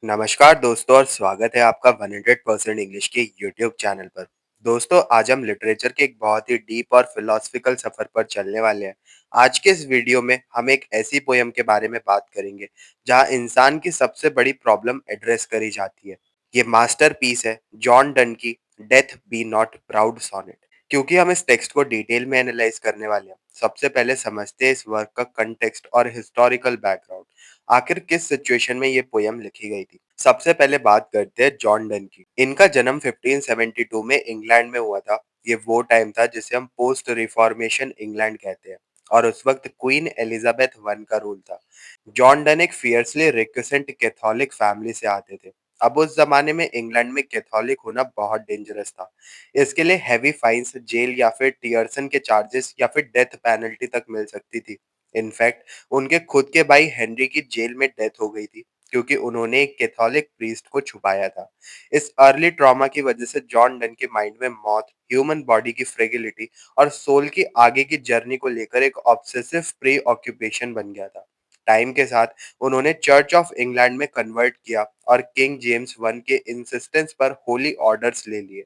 नमस्कार दोस्तों और स्वागत है आपका 100% इंग्लिश के यूट्यूब चैनल पर। दोस्तों आज हम लिटरेचर के एक बहुत ही डीप और फिलोसफिकल सफर पर चलने वाले हैं। आज के इस वीडियो में हम एक ऐसी पोयम के बारे में बात करेंगे जहां इंसान की सबसे बड़ी प्रॉब्लम एड्रेस करी जाती है। ये मास्टरपीस है जॉन डन की death be not proud sonnet. क्योंकि हम इस टेक्स्ट को डिटेल में एनालाइज करने वाले हैं, सबसे पहले समझते हैं इस वर्क का कंटेक्स्ट और हिस्टोरिकल बैकग्राउंड। आखिर किस सिचुएशन में ये पोयम लिखी गई थी। सबसे पहले बात करते हैं जॉन डन की। इनका जन्म 1572 में इंग्लैंड में हुआ था। ये वो टाइम था जिसे हम पोस्ट रिफॉर्मेशन इंग्लैंड कहते हैं और उस वक्त क्वीन एलिजाबेथ वन का रूल था। जॉन डन एक फियर्सली रिक्वेसेंट कैथोलिक फैमिली से आते थे। अब उस जमाने में इंग्लैंड में कैथोलिक होना बहुत डेंजरस था। इसके लिए हैवी फाइन्स, जेल या फिर टियर्सन के चार्जेस या फिर डेथ पेनल्टी तक मिल सकती थी। इनफैक्ट उनके खुद के भाई हेनरी की जेल में डेथ हो गई थी क्योंकि उन्होंने एक कैथोलिक प्रीस्ट को छुपाया था। इस अर्ली ट्रॉमा की वजह से जॉन डन के माइंड में मौत, ह्यूमन बॉडी की फ्रेगिलिटी और सोल की आगे की जर्नी को लेकर एक ऑब्सेसिव प्री ऑक्यूपेशन बन गया था। टाइम के साथ उन्होंने चर्च ऑफ इंग्लैंड में कन्वर्ट किया और किंग जेम्स वन के इंसिस्टेंस पर होली ऑर्डर्स ले लिए।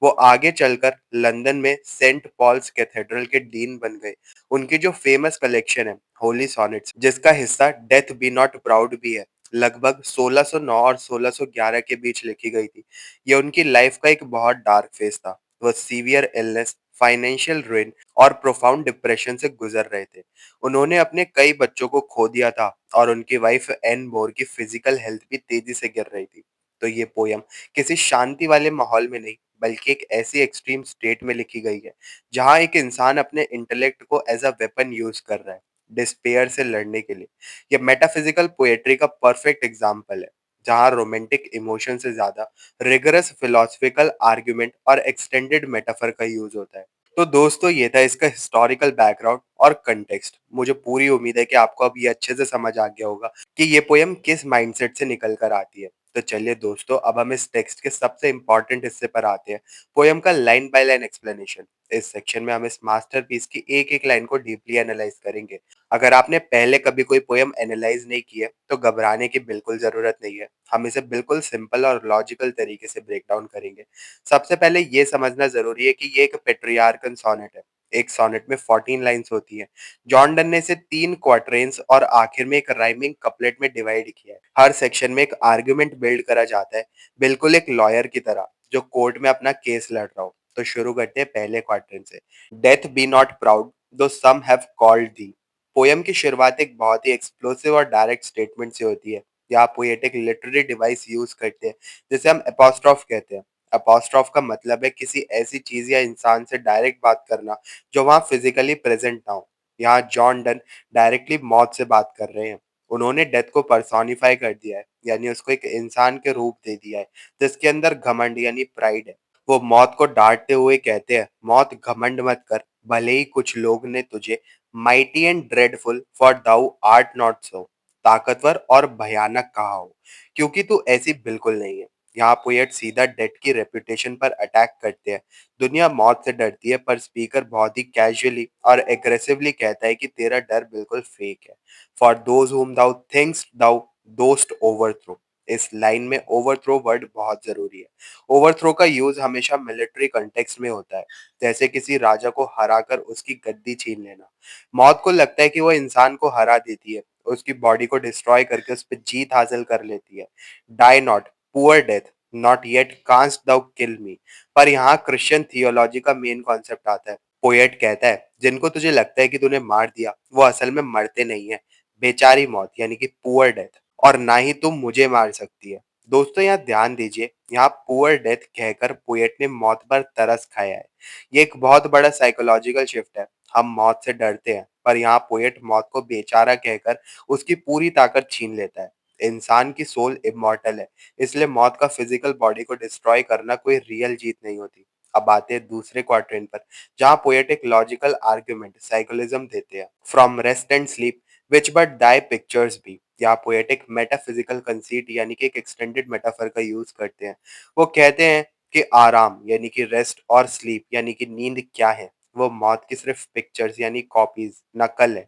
वो आगे चलकर लंदन में सेंट पॉल्स कैथेड्रल के डीन बन गए। उनकी जो फेमस कलेक्शन है होली सॉनेट्स, जिसका हिस्सा डेथ बी नॉट प्राउड भी है, लगभग 1609 और 1611 के बीच लिखी गई थी। ये उनकी लाइफ का एक बहुत डार्क फेज था। वो सीवियर इलनेस, फाइनेंशियल रुइन और प्रोफाउंड डिप्रेशन से गुजर रहे थे। उन्होंने अपने कई बच्चों को खो दिया था और उनकी वाइफ एन बोर की फिजिकल हेल्थ भी तेजी से गिर रही थी। तो ये पोयम किसी शांति वाले माहौल में नहीं, बल्कि एक ऐसी एक्सट्रीम स्टेट में लिखी गई है जहां एक इंसान अपने इंटेलेक्ट को एज अ वेपन यूज कर रहा है डिस्पेयर से लड़ने के लिए। ये मेटाफिजिकल पोएट्री का परफेक्ट एग्जाम्पल है जहां रोमांटिक इमोशन से ज्यादा रिगरस फिलोसफिकल आर्ग्यूमेंट और एक्सटेंडेड मेटाफर का यूज होता है। तो दोस्तों ये था इसका हिस्टोरिकल बैकग्राउंड और कंटेक्स्ट। मुझे पूरी उम्मीद है कि आपको अब ये अच्छे से समझ आ गया होगा कि ये पोयम किस माइंडसेट से निकल कर आती है। तो चलिए दोस्तों अब हम इस टेक्स्ट के सबसे इंपॉर्टेंट हिस्से पर आते हैं, पोयम का लाइन बाय लाइन एक्सप्लेनेशन। इस सेक्शन में हम इस मास्टरपीस की एक एक लाइन को डीपली एनालाइज करेंगे। अगर आपने पहले कभी कोई पोयम एनालाइज नहीं की है तो घबराने की बिल्कुल जरूरत नहीं है। हम इसे बिल्कुल सिंपल और लॉजिकल तरीके से ब्रेक डाउन करेंगे। सबसे पहले ये समझना जरूरी है कि ये एक पेट्रियार्कन सोनेट है। एक सोनेट में 14 लाइंस होती है। जॉन डन ने इसे 3 क्वार्टरेंस और आखिर में एक राइमिंग कपलेट में डिवाइड किया है। हर सेक्शन में एक आर्गुमेंट बिल्ड करा जाता है, बिल्कुल एक लॉयर की तरह जो कोर्ट में अपना केस लड़ रहा हो। तो शुरू करते हैं पहले क्वार्टरेंट से। Death be not proud though some have called thee. Poem की शुरुआत एक बहुत ही एक्सप्लोसिव और डायरेक्ट स्टेटमेंट से होती है। यहाँ पोएट एक लिटरेरी डिवाइस यूज करते हैं जिसे हम एपोस्ट्रोफ कहते हैं। एपोस्ट्रोफ का मतलब है किसी ऐसी चीज या इंसान से डायरेक्ट बात करना जो वहां फिजिकली प्रेजेंट ना हो। यहाँ जॉन डन डायरेक्टली मौत से बात कर रहे हैं। उन्होंने डेथ को पर्सोनिफाई कर दिया है, यानी उसको एक इंसान के रूप दे दिया है जिसके अंदर घमंड यानी प्राइड है। वो मौत को डांटते हुए कहते हैं, मौत घमंड मत कर, भले ही कुछ लोग ने तुझे mighty and dreadful for thou art not so, ताकतवर और भयानक कहा हो, क्योंकि तू ऐसी बिल्कुल नहीं है। यहाँ पोएट सीधा डेथ की रेपुटेशन पर अटैक करते हैं। दुनिया मौत से डरती है पर स्पीकर बहुत ही कैजुअली और एग्रेसिवली कहता है कि तेरा डर बिल्कुल फेक है। For those whom thou thinkst thou dost overthrow। इस लाइन में ओवरथ्रो वर्ड बहुत जरूरी है। ओवरथ्रो का यूज हमेशा मिलिट्री कंटेक्स्ट में होता है, जैसे किसी राजा को हराकर उसकी गद्दी छीन लेना। मौत को लगता है कि वो इंसान को हरा देती है, उसकी बॉडी को डिस्ट्रॉय करके उस पर जीत हासिल कर लेती है। Die not, poor death, not yet canst thou kill me. पर यहाँ क्रिश्चियन थियोलॉजी का मेन कॉन्सेप्ट आता है। पोएट कहता है जिनको तुझे लगता है कि तूने मार दिया वो असल में मरते नहीं है। बेचारी मौत यानी कि पुअर डेथ, और ना ही तुम मुझे मार सकती है। दोस्तों यहाँ ध्यान दीजिए, यहाँ पुअर डेथ कहकर पोएट ने मौत पर तरस खाया है। ये एक बहुत बड़ा साइकोलॉजिकल शिफ्ट है। हम मौत से डरते हैं पर यहाँ पोएट मौत को बेचारा कहकर उसकी पूरी ताकत छीन लेता है। इंसान की सोल इमॉर्टल है, इसलिए मौत का फिजिकल बॉडी को डिस्ट्रॉय करना कोई रियल जीत नहीं होती। अब आते हैं दूसरे क्वाड्रेंट पर, जहाँ पोएट एक लॉजिकल आर्ग्यूमेंट साइकोलिज्म देते हैं। From rest and sleep which but Dai pictures भी। यहाँ पोएट एक मेटाफिजिकल कंसीट यानी कि एक एक्सटेंडेड मेटाफर का यूज करते हैं। वो कहते हैं कि आराम यानी कि रेस्ट और स्लीप यानी कि नींद क्या है, वो मौत की सिर्फ पिक्चर्स यानी कॉपीज, नकल है।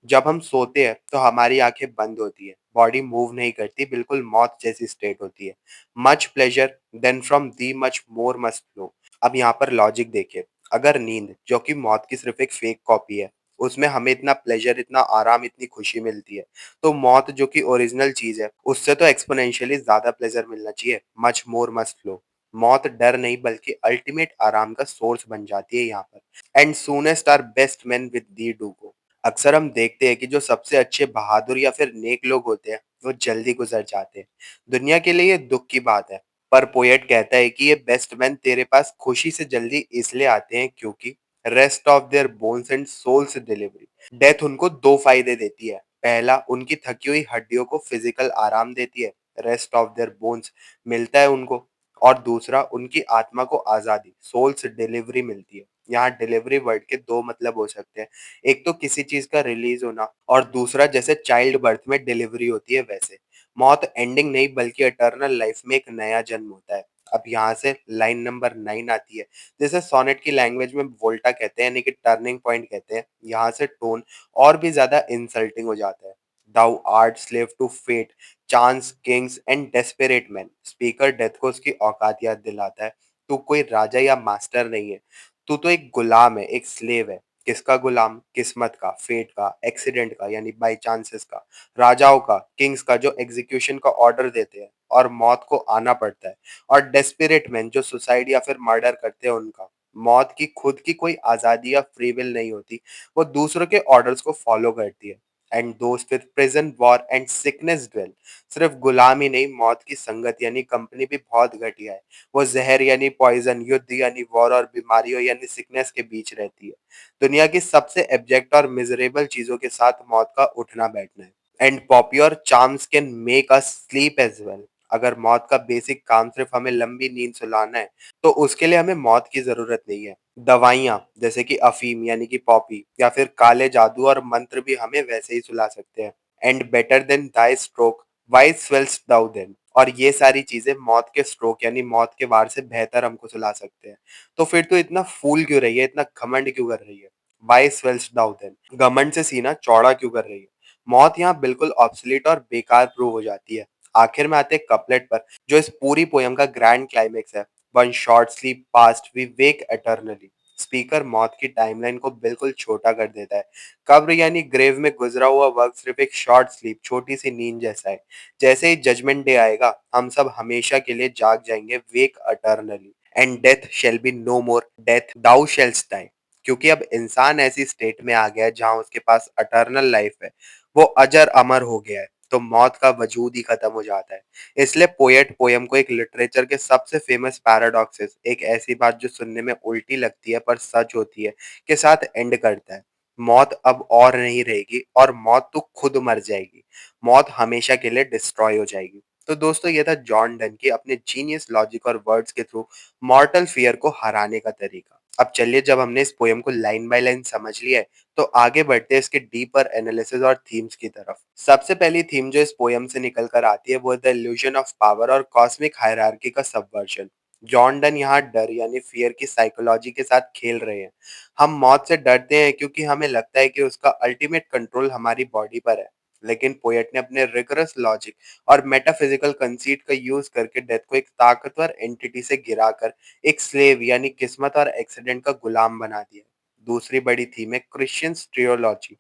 जब हम सोते हैं तो हमारी आंखें बंद होती है, बॉडी मूव नहीं करती, बिल्कुल मौत जैसी स्टेट होती है। Much pleasure then from thee much more must flow. अब यहाँ पर लॉजिक देखिए, अगर नींद जो कि मौत की सिर्फ एक फेक कॉपी है, उसमें हमें इतना प्लेजर, इतना आराम, इतनी खुशी मिलती है, तो मौत जो कि ओरिजिनल चीज है, उससे तो एक्सपोनेंशियली ज्यादा प्लेजर मिलना चाहिए। Much more must flow. मौत डर नहीं बल्कि अल्टीमेट आराम का सोर्स बन जाती है यहाँ पर। And soonest our best men with thee do go. अक्सर हम देखते हैं कि जो सबसे अच्छे बहादुर या फिर नेक लोग होते हैं, वो जल्दी गुजर जाते हैं। दुनिया के लिए ये दुख की बात है, पर पोएट कहता है कि ये बेस्ट मैन तेरे पास खुशी से जल्दी इसलिए आते हैं क्योंकि rest of their bones and souls delivery. Death उनको दो फायदे देती है। पहला, उनकी थकी हुई हड्डियों को फिजिकल आराम देती है, रेस्ट ऑफ देयर बोन्स मिलता है उनको। और दूसरा, उनकी आत्मा को आजादी, सोल्स डिलीवरी मिलती है। यहाँ डिलीवरी वर्ड के दो मतलब हो सकते हैं। एक तो किसी चीज का रिलीज होना, और दूसरा जैसे चाइल्ड बर्थ में डिलीवरी होती है वैसे। मौत एंडिंग नहीं बल्कि इटर्नल लाइफ में एक नया जन्म होता है। अब यहाँ से लाइन नंबर 9 आती है, जैसे सोनेट की लैंग्वेज में वोल्टा कहते हैं, यानी कि टर्निंग पॉइंट कहते हैं। यहाँ से टोन और भी ज्यादा इंसल्टिंग हो जाता है। Thou art slave to fate, chance kings and desperate men. Speaker death को उसकी औकात याद दिलाता है। तू कोई राजा या मास्टर नहीं है, तू तो एक गुलाम है, एक स्लेव है। किसका गुलाम? किस्मत का, फेट का, एक्सीडेंट का यानी बाई चांसेस का, राजाओं का, किंग्स का जो एग्जीक्यूशन का ऑर्डर देते हैं और मौत को आना पड़ता है, और डेस्परेट मैन जो सुसाइड या फिर मर्डर करते हैं उनका। मौत की खुद की कोई आजादी या फ्री विल नहीं होती, वो दूसरों के ऑर्डर्स को फॉलो करती है। And dost with prison war and sickness dwell. सिर्फ गुलाम ही नहीं, मौत की संगत यानी कंपनी भी बहुत घटिया है। वो जहर यानी पॉइजन, युद्ध यानी वॉर और बीमारियों यानी सिकनेस के बीच रहती है। दुनिया की सबसे एब्जेक्ट और मिजरेबल चीजों के साथ मौत का उठना बैठना है। And popular charms can make us sleep as well. अगर मौत का बेसिक काम सिर्फ हमें लंबी नींद सुलाना है, तो उसके लिए हमें मौत की जरूरत नहीं है। दवाइयाँ जैसे कि अफीम यानी कि पॉपी या फिर काले जादू और मंत्र भी हमें वैसे ही सुला सकते हैं। And better than thy stroke, why swells thou then. और ये सारी चीजें मौत के स्ट्रोक यानी मौत के वार से बेहतर हमको सुला सकते हैं। तो फिर तो इतना फूल क्यों रही है, इतना घमंड क्यों कर रही है? वाई स्वेल्स दाउ देन, घमंड से सीना चौड़ा क्यों कर रही है? मौत यहाँ बिल्कुल ऑब्सोलीट और बेकार प्रूव हो जाती है। आखिर में आते कपलेट पर, जो इस पूरी पोयम का ग्रैंड क्लाइमेक्स है। One short sleep past we wake eternally. Speaker मौत की टाइमलाइन को बिल्कुल छोटा कर देता है। कब्र यानी ग्रेव में गुजरा हुआ वक्त सिर्फ एक शॉर्ट स्लीप, छोटी सी नींद जैसा है। जैसे ही जजमेंट डे आएगा, हम सब हमेशा के लिए जाग जाएंगे, wake eternally. And death shall be no more, death thou shalt die. क्योंकि अब इंसान ऐसी स्टेट में आ गया है जहां उसके पास अटर्नल लाइफ है, वो अजर अमर हो गया है, तो मौत का वजूद ही खत्म हो जाता है। इसलिए पोएट पोयम को एक लिटरेचर के सबसे फेमस पैराडॉक्सेस, एक ऐसी बात जो सुनने में उल्टी लगती है पर सच होती है, के साथ एंड करता है। मौत अब और नहीं रहेगी, और मौत तो खुद मर जाएगी। मौत हमेशा के लिए डिस्ट्रॉय हो जाएगी। तो दोस्तों, ये था जॉन डन की अपने जीनियस लॉजिक और वर्ड्स के थ्रू मॉर्टल फियर को हराने का तरीका। अब चलिए, जब हमने इस पोयम को लाइन बाय लाइन समझ लिया है, तो आगे बढ़ते हैं इसके डीपर एनालिसिस और थीम्स की तरफ। सबसे पहली थीम जो इस पोयम से निकल कर आती है, वो है द इल्यूजन ऑफ पावर और कॉस्मिक हायरार्की का सबवर्जन। जॉन डन यहाँ डर यानी फियर की साइकोलॉजी के साथ खेल रहे हैं। हम मौत से डरते हैं क्योंकि हमें लगता है कि उसका अल्टीमेट कंट्रोल हमारी बॉडी पर है। लेकिन पोएट ने अपने रिगरस लॉजिक और मेटाफिजिकल कंसीट का यूज करके डेथ को एक ताकतवर एंटिटी से गिराकर एक स्लेव यानी किस्मत और एक्सीडेंट का गुलाम बना दिया। दूसरी बड़ी थीम है क्रिश्चियन ट्रियोलॉजी,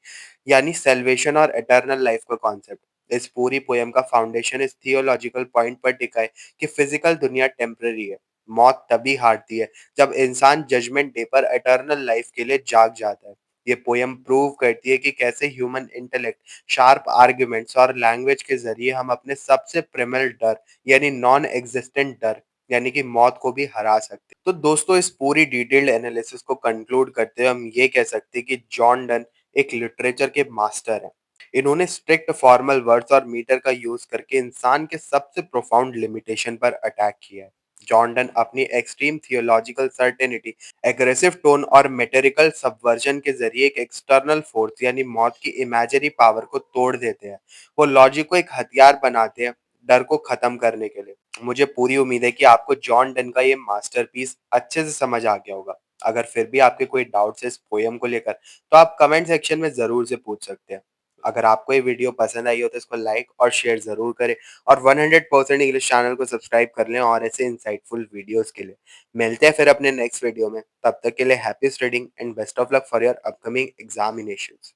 यानी सेल्वेशन और एटर्नल लाइफ का कॉन्सेप्ट। इस पूरी पोयम का फाउंडेशन इस थियोलॉजिकल पॉइंट पर टिका है कि फिजिकल दुनिया टेम्पररी है। मौत तभी हारती है जब इंसान जजमेंट डे पर एटर्नल लाइफ के लिए जाग जाता है। ये पोयम प्रूव करती है कि कैसे ह्यूमन इंटेलेक्ट, शार्प आर्ग्यूमेंट्स और लैंग्वेज के जरिए हम अपने सबसे प्रिमल डर यानी नॉन एग्जिस्टेंट डर यानी कि मौत को भी हरा सकते हैं। तो दोस्तों, इस पूरी डिटेल्ड एनालिसिस को कंक्लूड करते हुए हम ये कह सकते हैं कि जॉन डन एक लिटरेचर के मास्टर हैं। इन्होंने स्ट्रिक्ट फॉर्मल वर्ड्स और मीटर का यूज करके इंसान के सबसे प्रोफाउंड लिमिटेशन पर अटैक किया है। जॉन डन अपनी extreme theological certainty, aggressive tone और मेटेरिकल सबवर्जन के जरिए एक एक्सटर्नल फोर्स यानी मौत की इमेजिनरी पावर को तोड़ देते हैं। वो लॉजिक को एक हथियार बनाते हैं, डर को खत्म करने के लिए। मुझे पूरी उम्मीद है कि आपको जॉन डन का ये मास्टरपीस अच्छे से समझ आ गया होगा। अगर फिर भी आपके कोई डाउट्स है इस पोयम को लेकर, तो आप कमेंट सेक्शन में जरूर से पूछ सकते हैं। अगर आपको ये वीडियो पसंद आई हो तो इसको लाइक और शेयर ज़रूर करें और 100% इंग्लिश चैनल को सब्सक्राइब कर लें और ऐसे इंसाइटफुल वीडियोज़ के लिए। मिलते हैं फिर अपने नेक्स्ट वीडियो में। तब तक के लिए happy studying and best of luck for your upcoming examinations.